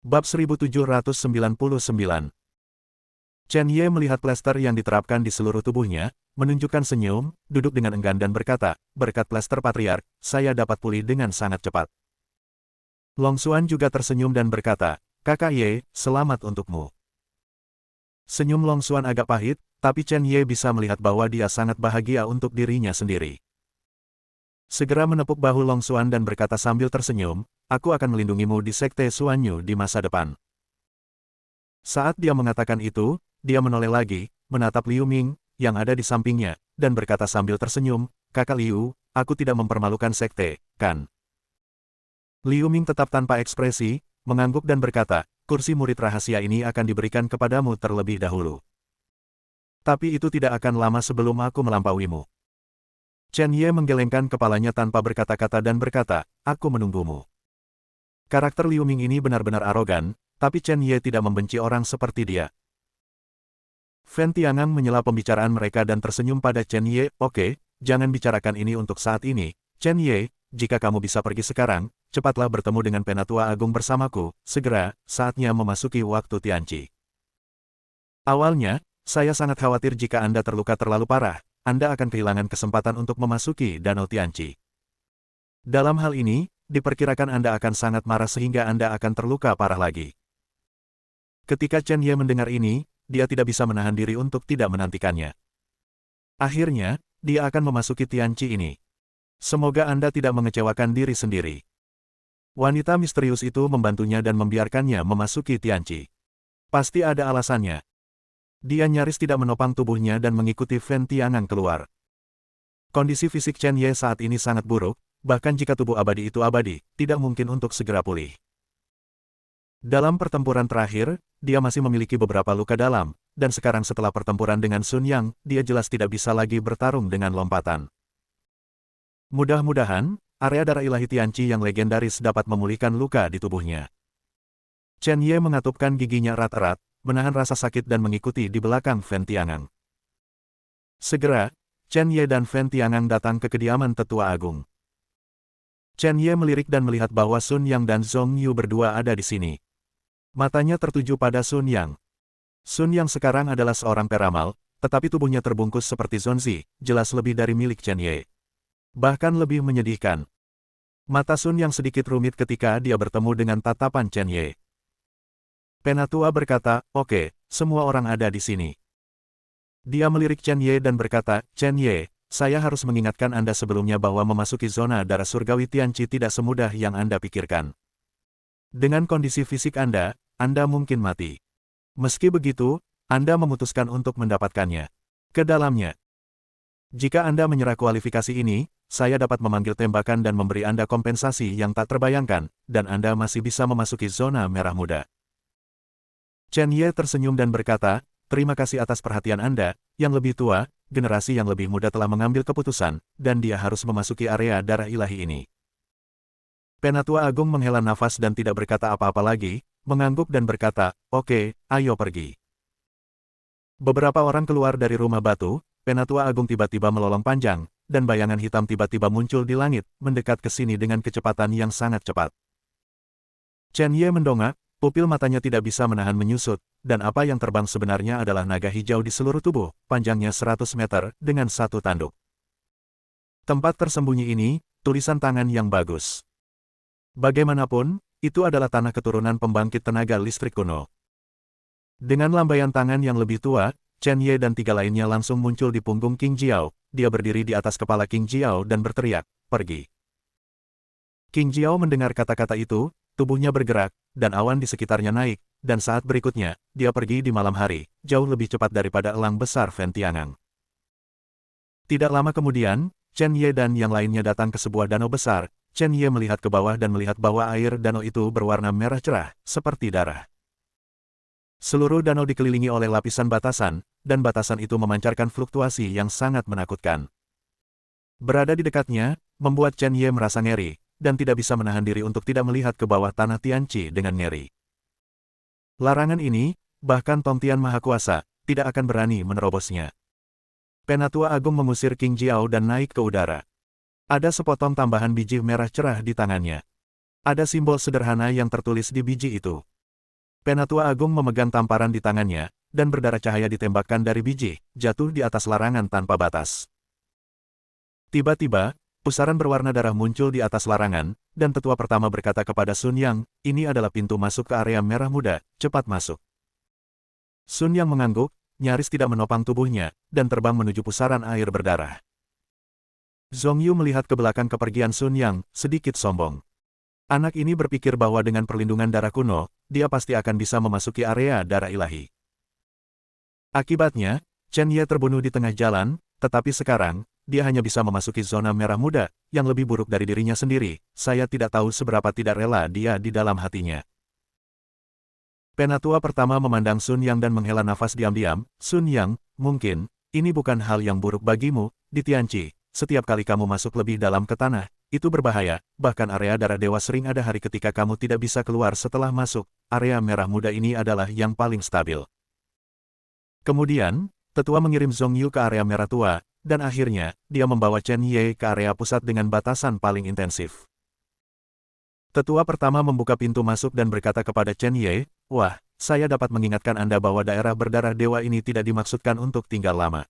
Bab 1799. Chen Ye melihat plester yang diterapkan di seluruh tubuhnya, menunjukkan senyum, duduk dengan enggan dan berkata, berkat plester patriark, saya dapat pulih dengan sangat cepat. Long Xuan juga tersenyum dan berkata, Kakak Ye, selamat untukmu. Senyum Long Xuan agak pahit, tapi Chen Ye bisa melihat bahwa dia sangat bahagia untuk dirinya sendiri. Segera menepuk bahu Long Xuan dan berkata sambil tersenyum, aku akan melindungimu di Sekte Xuanyu di masa depan. Saat dia mengatakan itu, dia menoleh lagi, menatap Liu Ming, yang ada di sampingnya, dan berkata sambil tersenyum, Kakak Liu, aku tidak mempermalukan Sekte, kan? Liu Ming tetap tanpa ekspresi, mengangguk dan berkata, kursi murid rahasia ini akan diberikan kepadamu terlebih dahulu. Tapi itu tidak akan lama sebelum aku melampauimu. Chen Ye menggelengkan kepalanya tanpa berkata-kata dan berkata, aku menunggumu. Karakter Liu Ming ini benar-benar arogan, tapi Chen Ye tidak membenci orang seperti dia. Fen Tiangang menyela pembicaraan mereka dan tersenyum pada Chen Ye, oke, jangan bicarakan ini untuk saat ini. Chen Ye, jika kamu bisa pergi sekarang, cepatlah bertemu dengan Penatua Agung bersamaku, segera, saatnya memasuki waktu Tianqi. Awalnya, saya sangat khawatir jika Anda terluka terlalu parah, Anda akan kehilangan kesempatan untuk memasuki Danau Tianqi. Dalam hal ini, diperkirakan Anda akan sangat marah sehingga Anda akan terluka parah lagi. Ketika Chen Ye mendengar ini, dia tidak bisa menahan diri untuk tidak menantikannya. Akhirnya, dia akan memasuki Tianqi ini. Semoga Anda tidak mengecewakan diri sendiri. Wanita misterius itu membantunya dan membiarkannya memasuki Tianqi. Pasti ada alasannya. Dia nyaris tidak menopang tubuhnya dan mengikuti Fen Tiangang keluar. Kondisi fisik Chen Ye saat ini sangat buruk, bahkan jika tubuh abadi itu abadi, tidak mungkin untuk segera pulih. Dalam pertempuran terakhir, dia masih memiliki beberapa luka dalam, dan sekarang setelah pertempuran dengan Sun Yang, dia jelas tidak bisa lagi bertarung dengan lompatan. Mudah-mudahan, area darah ilahi Tianqi yang legendaris dapat memulihkan luka di tubuhnya. Chen Ye mengatupkan giginya erat-erat, menahan rasa sakit dan mengikuti di belakang Fen Tiangang. Segera, Chen Ye dan Fen Tiangang datang ke kediaman Tetua Agung. Chen Ye melirik dan melihat bahwa Sun Yang dan Zhong Yu berdua ada di sini. Matanya tertuju pada Sun Yang. Sun Yang sekarang adalah seorang peramal, tetapi tubuhnya terbungkus seperti Zonzi, jelas lebih dari milik Chen Ye. Bahkan lebih menyedihkan. Mata Sun Yang sedikit rumit ketika dia bertemu dengan tatapan Chen Ye. Penatua berkata, oke, semua orang ada di sini. Dia melirik Chen Ye dan berkata, Chen Ye, saya harus mengingatkan Anda sebelumnya bahwa memasuki zona darah surgawi Tianqi tidak semudah yang Anda pikirkan. Dengan kondisi fisik Anda mungkin mati. Meski begitu, Anda memutuskan untuk mendapatkannya. Ke dalamnya. Jika Anda menyerah kualifikasi ini, saya dapat memanggil tembakan dan memberi Anda kompensasi yang tak terbayangkan, dan Anda masih bisa memasuki zona merah muda. Chen Ye tersenyum dan berkata, terima kasih atas perhatian Anda, yang lebih tua, generasi yang lebih muda telah mengambil keputusan, dan dia harus memasuki area darah ilahi ini. Penatua Agung menghela nafas dan tidak berkata apa-apa lagi, mengangguk dan berkata, oke, ayo pergi. Beberapa orang keluar dari rumah batu, Penatua Agung tiba-tiba melolong panjang, dan bayangan hitam tiba-tiba muncul di langit, mendekat ke sini dengan kecepatan yang sangat cepat. Chen Ye mendongak, pupil matanya tidak bisa menahan menyusut, dan apa yang terbang sebenarnya adalah naga hijau di seluruh tubuh, panjangnya 100 meter, dengan satu tanduk. Tempat tersembunyi ini, tulisan tangan yang bagus. Bagaimanapun, itu adalah tanah keturunan pembangkit tenaga listrik kuno. Dengan lambaian tangan yang lebih tua, Chen Ye dan tiga lainnya langsung muncul di punggung Qing Jiao, dia berdiri di atas kepala Qing Jiao dan berteriak, pergi. Qing Jiao mendengar kata-kata itu, tubuhnya bergerak, dan awan di sekitarnya naik, dan saat berikutnya, dia pergi di malam hari, jauh lebih cepat daripada elang besar Fen Tiangang. Tidak lama kemudian, Chen Ye dan yang lainnya datang ke sebuah danau besar. Chen Ye melihat ke bawah dan melihat bahwa air danau itu berwarna merah cerah, seperti darah. Seluruh danau dikelilingi oleh lapisan batasan, dan batasan itu memancarkan fluktuasi yang sangat menakutkan. Berada di dekatnya, membuat Chen Ye merasa ngeri, dan tidak bisa menahan diri untuk tidak melihat ke bawah tanah Tianqi dengan ngeri. Larangan ini, bahkan Tong Tian Maha Kuasa, tidak akan berani menerobosnya. Penatua Agung mengusir Qing Jiao dan naik ke udara. Ada sepotong tambahan biji merah cerah di tangannya. Ada simbol sederhana yang tertulis di biji itu. Penatua Agung memegang tamparan di tangannya, dan berdarah cahaya ditembakkan dari biji, jatuh di atas larangan tanpa batas. Tiba-tiba, pusaran berwarna darah muncul di atas larangan, dan tetua pertama berkata kepada Sun Yang, ini adalah pintu masuk ke area merah muda, cepat masuk. Sun Yang mengangguk, nyaris tidak menopang tubuhnya, dan terbang menuju pusaran air berdarah. Zhong Yu melihat ke belakang kepergian Sun Yang, sedikit sombong. Anak ini berpikir bahwa dengan perlindungan darah kuno, dia pasti akan bisa memasuki area darah ilahi. Akibatnya, Chen Ye terbunuh di tengah jalan, tetapi sekarang, dia hanya bisa memasuki zona merah muda, yang lebih buruk dari dirinya sendiri. Saya tidak tahu seberapa tidak rela dia di dalam hatinya. Penatua pertama memandang Sun Yang dan menghela nafas diam-diam. Sun Yang, mungkin, ini bukan hal yang buruk bagimu, di Tianqi. Setiap kali kamu masuk lebih dalam ke tanah, itu berbahaya, bahkan area darah dewa sering ada hari ketika kamu tidak bisa keluar setelah masuk. Area merah muda ini adalah yang paling stabil. Kemudian, tetua mengirim Zhong Yu ke area merah tua, dan akhirnya, dia membawa Chen Ye ke area pusat dengan batasan paling intensif. Tetua pertama membuka pintu masuk dan berkata kepada Chen Ye, wah, saya dapat mengingatkan Anda bahwa daerah berdarah dewa ini tidak dimaksudkan untuk tinggal lama.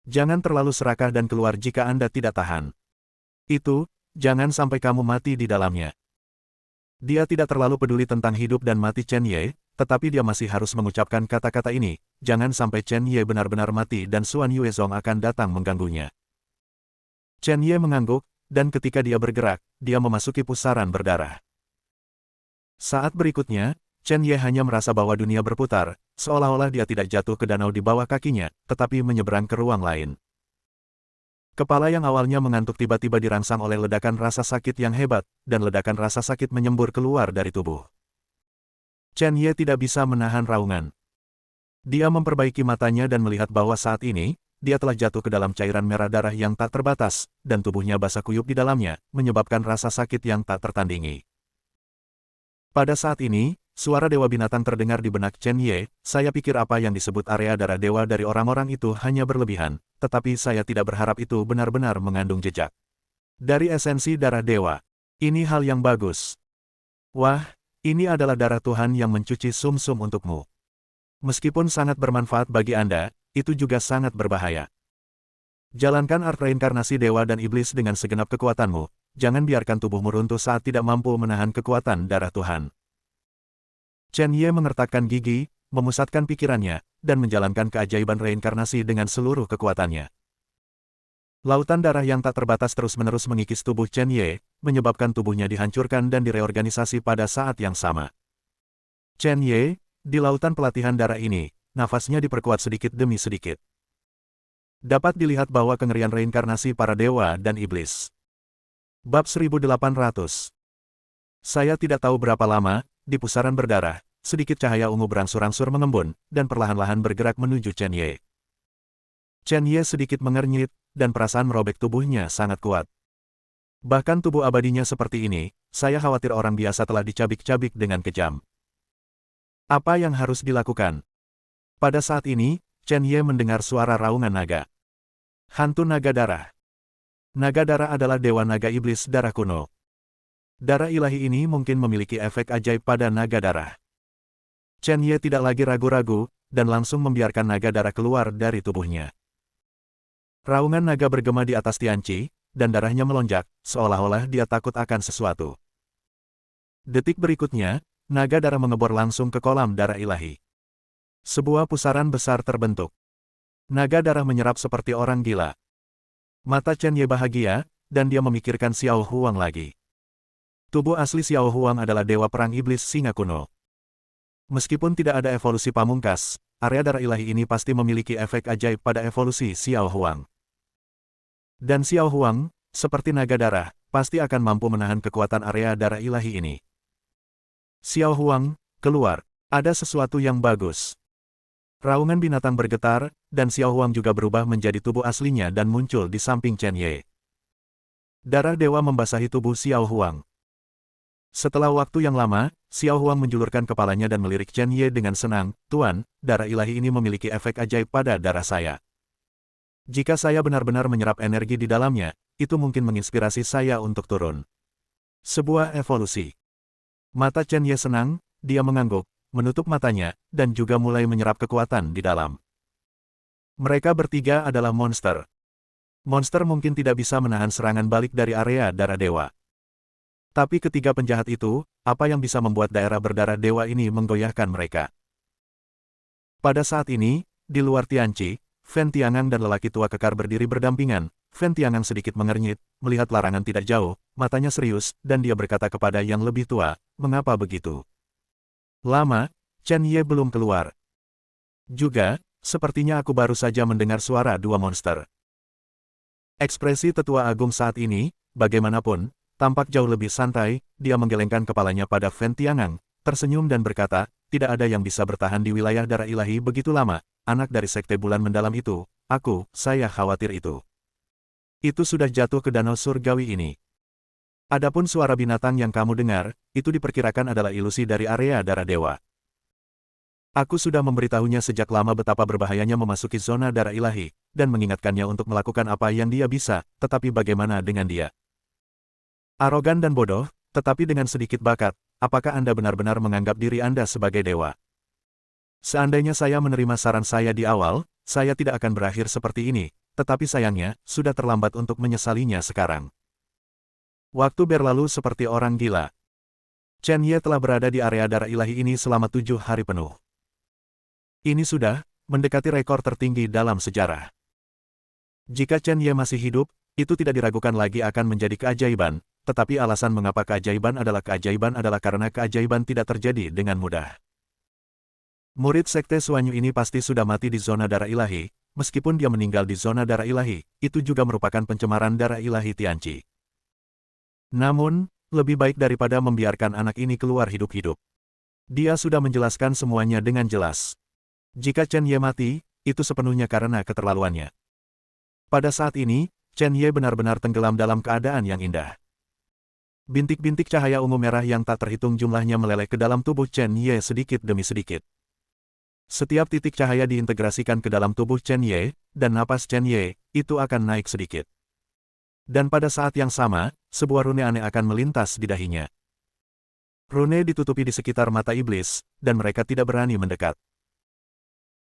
Jangan terlalu serakah dan keluar jika Anda tidak tahan. Itu, jangan sampai kamu mati di dalamnya. Dia tidak terlalu peduli tentang hidup dan mati Chen Ye, tetapi dia masih harus mengucapkan kata-kata ini, jangan sampai Chen Ye benar-benar mati dan Xuan Yuezong akan datang mengganggunya. Chen Ye mengangguk, dan ketika dia bergerak, dia memasuki pusaran berdarah. Saat berikutnya, Chen Ye hanya merasa bahwa dunia berputar, seolah-olah dia tidak jatuh ke danau di bawah kakinya, tetapi menyeberang ke ruang lain. Kepala yang awalnya mengantuk tiba-tiba dirangsang oleh ledakan rasa sakit yang hebat, dan ledakan rasa sakit menyembur keluar dari tubuh. Chen Ye tidak bisa menahan raungan. Dia memperbaiki matanya dan melihat bahwa saat ini, dia telah jatuh ke dalam cairan merah darah yang tak terbatas, dan tubuhnya basah kuyup di dalamnya, menyebabkan rasa sakit yang tak tertandingi. Pada saat ini, suara Dewa Binatang terdengar di benak Chen Ye, saya pikir apa yang disebut area darah dewa dari orang-orang itu hanya berlebihan, tetapi saya tidak berharap itu benar-benar mengandung jejak. Dari esensi darah dewa. Ini hal yang bagus. Wah, ini adalah darah Tuhan yang mencuci sumsum untukmu. Meskipun sangat bermanfaat bagi Anda, itu juga sangat berbahaya. Jalankan art reinkarnasi dewa dan iblis dengan segenap kekuatanmu, jangan biarkan tubuhmu runtuh saat tidak mampu menahan kekuatan darah Tuhan. Chen Ye mengertakkan gigi, memusatkan pikirannya, dan menjalankan keajaiban reinkarnasi dengan seluruh kekuatannya. Lautan darah yang tak terbatas terus-menerus mengikis tubuh Chen Ye, menyebabkan tubuhnya dihancurkan dan direorganisasi pada saat yang sama. Chen Ye, di lautan pelatihan darah ini, nafasnya diperkuat sedikit demi sedikit. Dapat dilihat bahwa kengerian reinkarnasi para dewa dan iblis. Bab 1800. Saya tidak tahu berapa lama, di pusaran berdarah, sedikit cahaya ungu berangsur-angsur mengembun, dan perlahan-lahan bergerak menuju Chen Ye. Chen Ye sedikit mengernyit, dan perasaan merobek tubuhnya sangat kuat. Bahkan tubuh abadinya seperti ini, saya khawatir orang biasa telah dicabik-cabik dengan kejam. Apa yang harus dilakukan? Pada saat ini, Chen Ye mendengar suara raungan naga. Hantu naga darah. Naga darah adalah dewa naga iblis darah kuno. Darah ilahi ini mungkin memiliki efek ajaib pada naga darah. Chen Ye tidak lagi ragu-ragu, dan langsung membiarkan naga darah keluar dari tubuhnya. Raungan naga bergema di atas Tianqi, dan darahnya melonjak, seolah-olah dia takut akan sesuatu. Detik berikutnya, naga darah mengebor langsung ke kolam darah ilahi. Sebuah pusaran besar terbentuk. Naga darah menyerap seperti orang gila. Mata Chen Ye bahagia, dan dia memikirkan Xiao Huang lagi. Tubuh asli Xiao Huang adalah dewa perang iblis singa kuno. Meskipun tidak ada evolusi pamungkas, area darah ilahi ini pasti memiliki efek ajaib pada evolusi Xiao Huang. Dan Xiao Huang, seperti naga darah, pasti akan mampu menahan kekuatan area darah ilahi ini. Xiao Huang, keluar. Ada sesuatu yang bagus. Raungan binatang bergetar, dan Xiao Huang juga berubah menjadi tubuh aslinya dan muncul di samping Chen Ye. Darah dewa membasahi tubuh Xiao Huang. Setelah waktu yang lama, Xiao Huang menjulurkan kepalanya dan melirik Chen Ye dengan senang, Tuan, darah ilahi ini memiliki efek ajaib pada darah saya. Jika saya benar-benar menyerap energi di dalamnya, itu mungkin menginspirasi saya untuk turun. Sebuah evolusi. Mata Chen Ye senang, dia mengangguk, menutup matanya, dan juga mulai menyerap kekuatan di dalam. Mereka bertiga adalah monster. Monster mungkin tidak bisa menahan serangan balik dari area darah dewa. Tapi ketiga penjahat itu, apa yang bisa membuat daerah berdarah dewa ini menggoyahkan mereka? Pada saat ini, di luar Tianqi, Fen Tiangang dan lelaki tua kekar berdiri berdampingan. Fen Tiangang sedikit mengernyit, melihat larangan tidak jauh, matanya serius, dan dia berkata kepada yang lebih tua, "Mengapa begitu?" Lama, Chen Ye belum keluar. Juga, sepertinya aku baru saja mendengar suara dua monster. Ekspresi tetua agung saat ini, bagaimanapun, tampak jauh lebih santai. Dia menggelengkan kepalanya pada Fen Tiangang, tersenyum dan berkata, "Tidak ada yang bisa bertahan di wilayah darah ilahi begitu lama, anak dari sekte bulan mendalam itu, saya khawatir itu. Itu sudah jatuh ke danau surgawi ini. Adapun suara binatang yang kamu dengar, itu diperkirakan adalah ilusi dari area darah dewa. Aku sudah memberitahunya sejak lama betapa berbahayanya memasuki zona darah ilahi, dan mengingatkannya untuk melakukan apa yang dia bisa, tetapi bagaimana dengan dia? Arogan dan bodoh, tetapi dengan sedikit bakat, apakah Anda benar-benar menganggap diri Anda sebagai dewa? Seandainya saya menerima saran saya di awal, saya tidak akan berakhir seperti ini, tetapi sayangnya, sudah terlambat untuk menyesalinya sekarang." Waktu berlalu seperti orang gila. Chen Ye telah berada di area darah ilahi ini selama 7 hari penuh. Ini sudah mendekati rekor tertinggi dalam sejarah. Jika Chen Ye masih hidup, itu tidak diragukan lagi akan menjadi keajaiban, tetapi alasan mengapa keajaiban adalah karena keajaiban tidak terjadi dengan mudah. Murid Sekte Suanyu ini pasti sudah mati di zona darah ilahi, meskipun dia meninggal di zona darah ilahi, itu juga merupakan pencemaran darah ilahi Tianqi. Namun, lebih baik daripada membiarkan anak ini keluar hidup-hidup. Dia sudah menjelaskan semuanya dengan jelas. Jika Chen Ye mati, itu sepenuhnya karena keterlaluannya. Pada saat ini, Chen Ye benar-benar tenggelam dalam keadaan yang indah. Bintik-bintik cahaya ungu merah yang tak terhitung jumlahnya meleleh ke dalam tubuh Chen Ye sedikit demi sedikit. Setiap titik cahaya diintegrasikan ke dalam tubuh Chen Ye, dan napas Chen Ye, itu akan naik sedikit. Dan pada saat yang sama, sebuah rune aneh akan melintas di dahinya. Rune ditutupi di sekitar mata iblis, dan mereka tidak berani mendekat.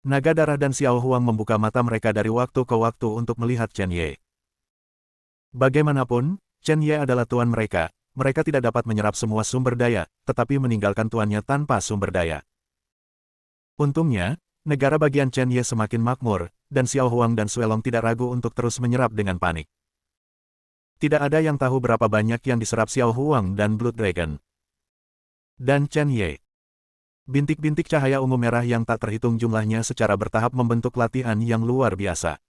Naga darah dan Xiao Huang membuka mata mereka dari waktu ke waktu untuk melihat Chen Ye. Bagaimanapun, Chen Ye adalah tuan mereka tidak dapat menyerap semua sumber daya, tetapi meninggalkan tuannya tanpa sumber daya. Untungnya, negara bagian Chen Ye semakin makmur, dan Xiao Huang dan Suelong tidak ragu untuk terus menyerap dengan panik. Tidak ada yang tahu berapa banyak yang diserap Xiao Huang dan Blood Dragon. Dan Chen Ye. Bintik-bintik cahaya ungu merah yang tak terhitung jumlahnya secara bertahap membentuk latihan yang luar biasa.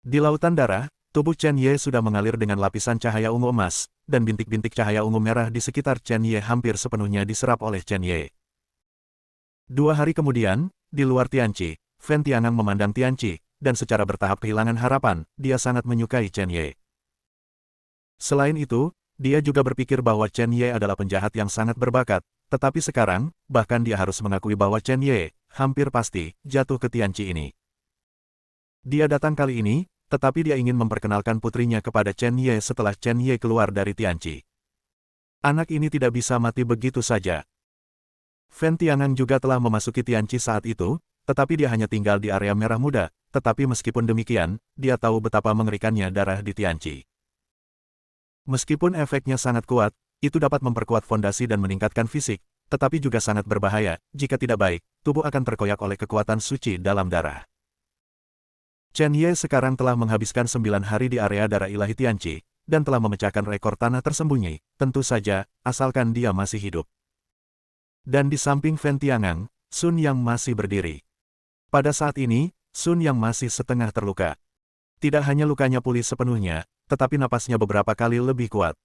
Di lautan darah, tubuh Chen Ye sudah mengalir dengan lapisan cahaya ungu emas, dan bintik-bintik cahaya ungu merah di sekitar Chen Ye hampir sepenuhnya diserap oleh Chen Ye. 2 hari kemudian, di luar Tianqi, Fen Tiangang memandang Tianqi, dan secara bertahap kehilangan harapan, dia sangat menyukai Chen Ye. Selain itu, dia juga berpikir bahwa Chen Ye adalah penjahat yang sangat berbakat, tetapi sekarang, bahkan dia harus mengakui bahwa Chen Ye, hampir pasti, jatuh ke Tianqi ini. Dia datang kali ini, tetapi dia ingin memperkenalkan putrinya kepada Chen Ye setelah Chen Ye keluar dari Tianqi. Anak ini tidak bisa mati begitu saja. Fen Tiangang juga telah memasuki Tianqi saat itu, tetapi dia hanya tinggal di area merah muda, tetapi meskipun demikian, dia tahu betapa mengerikannya darah di Tianqi. Meskipun efeknya sangat kuat, itu dapat memperkuat fondasi dan meningkatkan fisik, tetapi juga sangat berbahaya. Jika tidak baik, tubuh akan terkoyak oleh kekuatan suci dalam darah. Chen Ye sekarang telah menghabiskan 9 hari di area darah ilahi Tianqi, dan telah memecahkan rekor tanah tersembunyi, tentu saja, asalkan dia masih hidup. Dan di samping Fen Tiangang, Sun Yang masih berdiri. Pada saat ini, Sun Yang masih setengah terluka. Tidak hanya lukanya pulih sepenuhnya, tetapi napasnya beberapa kali lebih kuat.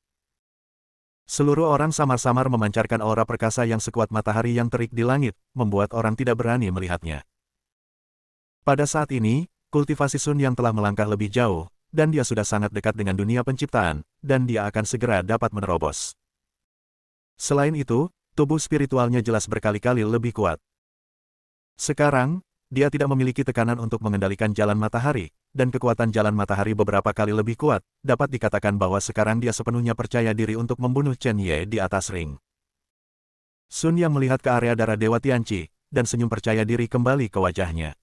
Seluruh orang samar-samar memancarkan aura perkasa yang sekuat matahari yang terik di langit, membuat orang tidak berani melihatnya. Pada saat ini, kultivasi Sun Yang telah melangkah lebih jauh, dan dia sudah sangat dekat dengan dunia penciptaan, dan dia akan segera dapat menerobos. Selain itu, tubuh spiritualnya jelas berkali-kali lebih kuat. Sekarang, dia tidak memiliki tekanan untuk mengendalikan jalan matahari, dan kekuatan jalan matahari beberapa kali lebih kuat, dapat dikatakan bahwa sekarang dia sepenuhnya percaya diri untuk membunuh Chen Ye di atas ring. Sun Yang melihat ke area darah Dewa Tianqi, dan senyum percaya diri kembali ke wajahnya.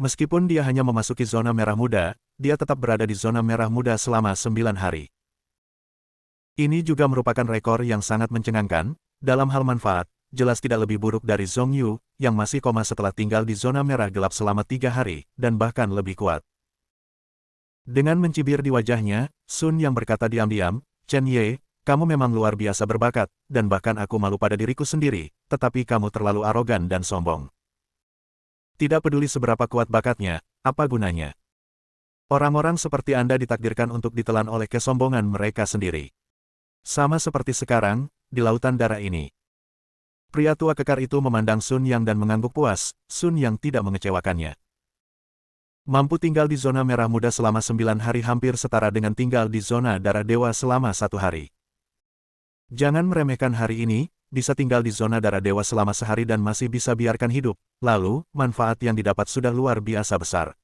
Meskipun dia hanya memasuki zona merah muda, dia tetap berada di zona merah muda selama 9 hari. Ini juga merupakan rekor yang sangat mencengangkan. Dalam hal manfaat, jelas tidak lebih buruk dari Zhong Yu, yang masih koma setelah tinggal di zona merah gelap selama 3 hari, dan bahkan lebih kuat. Dengan mencibir di wajahnya, Sun Yang berkata diam-diam, "Chen Ye, kamu memang luar biasa berbakat, dan bahkan aku malu pada diriku sendiri, tetapi kamu terlalu arogan dan sombong. Tidak peduli seberapa kuat bakatnya, apa gunanya? Orang-orang seperti Anda ditakdirkan untuk ditelan oleh kesombongan mereka sendiri. Sama seperti sekarang, di lautan darah ini." Pria tua kekar itu memandang Sun Yang dan mengangguk puas. Sun Yang tidak mengecewakannya. Mampu tinggal di zona merah muda selama 9 hari hampir setara dengan tinggal di zona darah dewa selama 1 hari. Jangan meremehkan hari ini, bisa tinggal di zona darah dewa selama sehari dan masih bisa biarkan hidup, lalu, manfaat yang didapat sudah luar biasa besar.